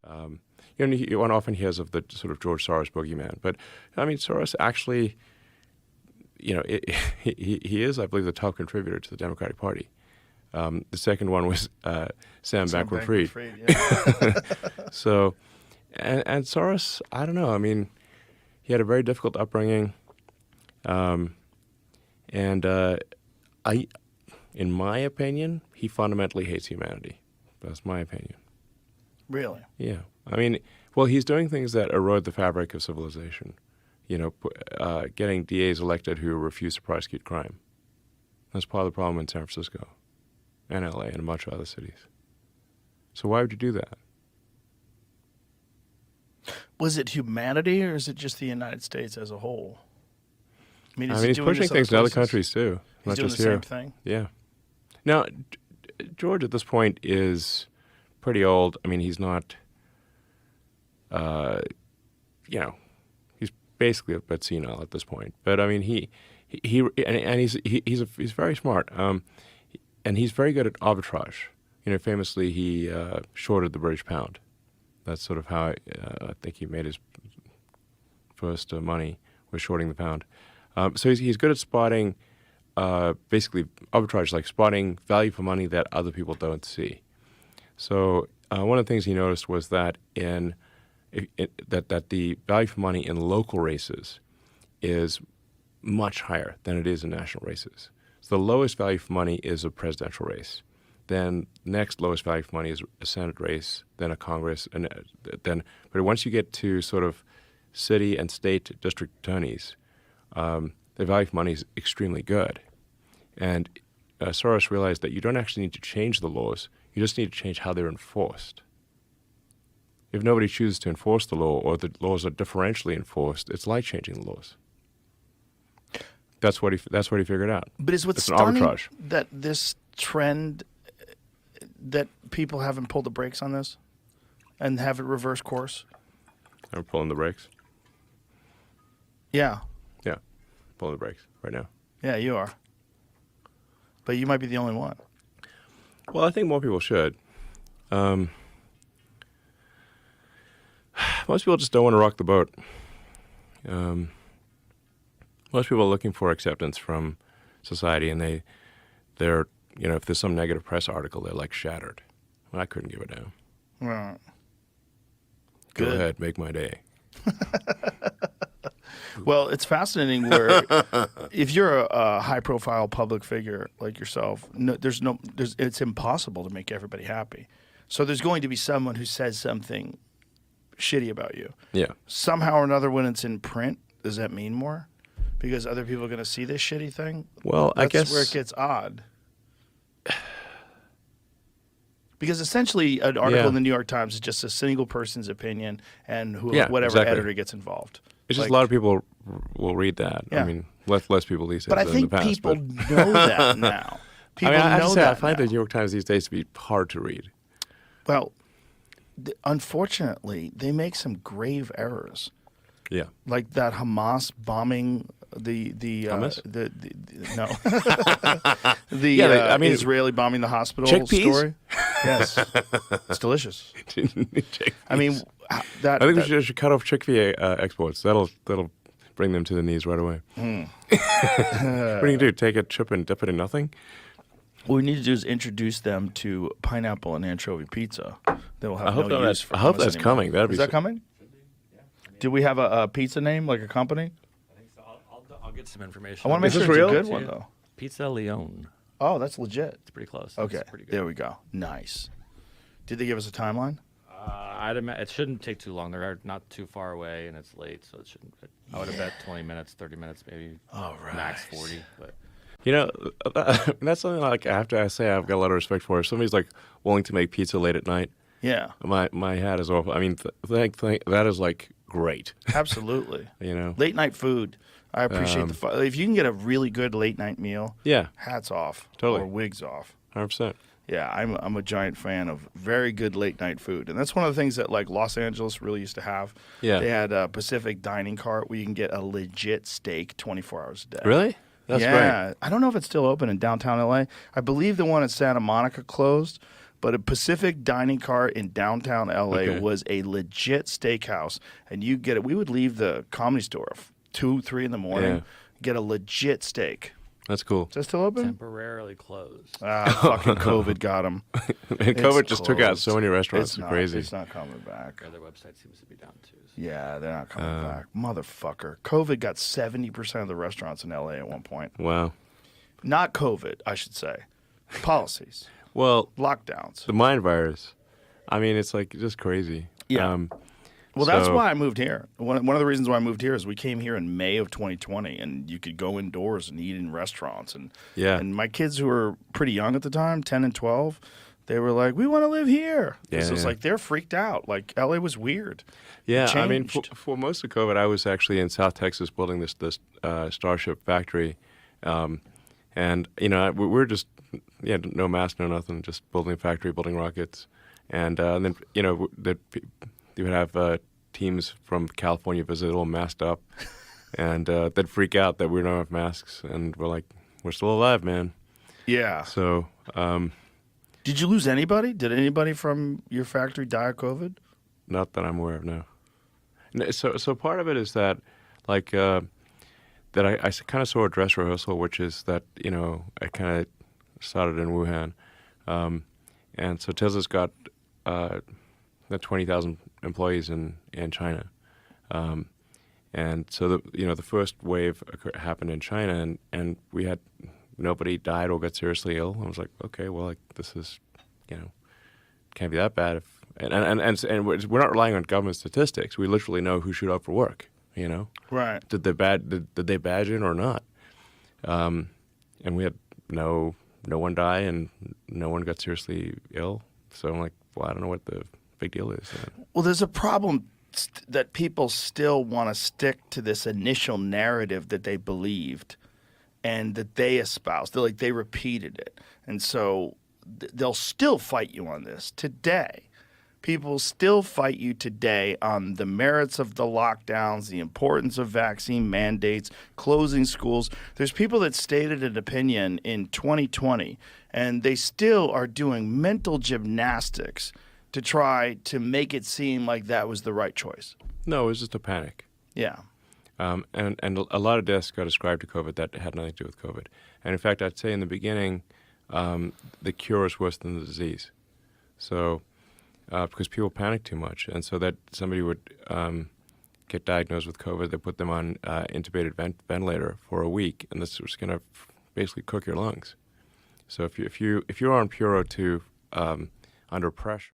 One often hears of the sort of George Soros boogeyman, but I mean, Soros actually, he is, I believe, the top contributor to the Democratic Party. The second one was Sam Bankman-Fried. Yeah. So, and Soros, I don't know. I mean, he had a very difficult upbringing, and in my opinion, he fundamentally hates humanity. That's my opinion. Really? Yeah. I mean, well, he's doing things that erode the fabric of civilization. Getting DAs elected who refuse to prosecute crime. That's part of the problem in San Francisco and LA and a bunch of other cities. So why would you do that? Was it humanity, or is it just the United States as a whole? I mean, he's pushing things in other countries too, not just here. Same thing. Yeah. Now, George at this point is pretty old. I mean, he's not. He's basically a bit senile at this point. But I mean, he's very smart. And he's very good at arbitrage. Famously, he shorted the British pound. That's sort of how I think he made his first money, was shorting the pound. So he's good at spotting, basically arbitrage, like spotting value for money that other people don't see. So one of the things he noticed was that that the value for money in local races is much higher than it is in national races. So the lowest value for money is a presidential race. Then next lowest value for money is a Senate race, then a Congress, and but once you get to sort of city and state district attorneys, the value for money is extremely good. And Soros realized that you don't actually need to change the laws, you just need to change how they're enforced. If nobody chooses to enforce the law, or the laws are differentially enforced, it's like changing the laws. That's what he figured out. But is what's stunning that this trend, that people haven't pulled the brakes on this and have it reverse course? I'm pulling the brakes. Yeah. Yeah, pulling the brakes right now. Yeah, you are. But you might be the only one. Well, I think more people should. Most people just don't want to rock the boat. Most people are looking for acceptance from society, and they're if there's some negative press article, they're like shattered. Well, I couldn't give it down. Right. Go ahead, make my day. Well, it's fascinating where if you're a high-profile public figure like yourself, it's impossible to make everybody happy. So there's going to be someone who says something shitty about you. Yeah. Somehow or another, when it's in print, does that mean more? Because other people are going to see this shitty thing? Well, I guess that's where it gets odd. Because essentially, an article in the New York Times is just a single person's opinion, and whatever editor gets involved. It's just a lot of people will read that. Yeah. I mean, less people these days than in the past. But I think people know that now. People know that I find the New York Times these days to be hard to read. Well, unfortunately, they make some grave errors. Yeah. Like that Hamas bombing the Israeli bombing the hospital chickpeas? Story. Yes, it's delicious. I mean, I think we should cut off chickpea exports. That'll bring them to the knees right away. What do you do? Take a chip and dip it in nothing? What we need to do is introduce them to pineapple and anchovy pizza. They will have no use for I hope that's coming. Is that coming? Do we have a pizza name, like a company? I think so. I'll get some information. I want to make sure it's a good one, though. Pizza Leone. Oh, that's legit. It's pretty close. Okay, pretty good. There we go. Nice. Did they give us a timeline? It shouldn't take too long. They're not too far away, and it's late, so it shouldn't. I would have bet 20 minutes, 30 minutes, maybe. All right. Max 40. But that's something like I have to say I've got a lot of respect for. If somebody's like willing to make pizza late at night, yeah, my hat is off. I mean, that is like great. Absolutely. Late night food. I appreciate if you can get a really good late night meal. Yeah. Hats off. Totally. Or wigs off. 100%. Yeah, I'm a giant fan of very good late night food, and that's one of the things that like Los Angeles really used to have. Yeah. They had a Pacific dining cart where you can get a legit steak 24 hours a day. Really? That's great. I don't know if it's still open in downtown LA. I believe the one in Santa Monica closed, but a Pacific dining car in downtown LA was a legit steakhouse. And you get it. We would leave the Comedy Store 2, 3 in the morning, get a legit steak. That's cool. Is that still open? Temporarily closed. Fucking COVID got them. And COVID just took out so many restaurants. It's crazy. It's not coming back. Their website seems to be down too. So. Yeah, they're not coming back. Motherfucker. COVID got 70% of the restaurants in LA at one point. Wow. Not COVID, I should say. Policies. Well, Lockdowns. the mind virus. I mean, it's like just crazy. Yeah. Well, that's why I moved here. One of the reasons why I moved here is we came here in May of 2020, and you could go indoors and eat in restaurants. And my kids, who were pretty young at the time, 10 and 12, they were like, we want to live here. Yeah, So it's like they're freaked out. Like, LA was weird. Yeah, It I mean, changed. for most of COVID, I was actually in South Texas building this Starship factory. And, you know, we were just, no mask, no nothing, just building a factory, building rockets. And then, you know, you would have teams from California visit all masked up. And they'd freak out that we don't have masks. And we're like, we're still alive, man. Yeah. So. Did you lose anybody? Did anybody from your factory die of COVID? Not that I'm aware of, no. So part of it is that, like, that I kind of saw a dress rehearsal, which is that, you know, I kind of started in Wuhan. And so Tesla's got 20,000 employees in China. And so, the first wave happened in China, and we had nobody died or got seriously ill. I was like, okay, well, like, this is, can't be that bad. And we're not relying on government statistics. We literally know who showed up for work, Right. Did they badge in or not? And we had no one die and no one got seriously ill. So I'm like, well, I don't know what the big deal is. Well, there's a problem that people still want to stick to this initial narrative that they believed and that they espoused. They repeated it. And so they'll still fight you on this today. People still fight you today on the merits of the lockdowns, the importance of vaccine mandates, closing schools. There's people that stated an opinion in 2020, and they still are doing mental gymnastics to try to make it seem like that was the right choice. No, it was just a panic. Yeah. And a lot of deaths got ascribed to COVID that had nothing to do with COVID. And in fact, I'd say in the beginning, the cure is worse than the disease. So, because people panic too much. And so that somebody would get diagnosed with COVID, they put them on intubated ventilator for a week, and this was going to basically cook your lungs. So if you're on Puro 2 under pressure.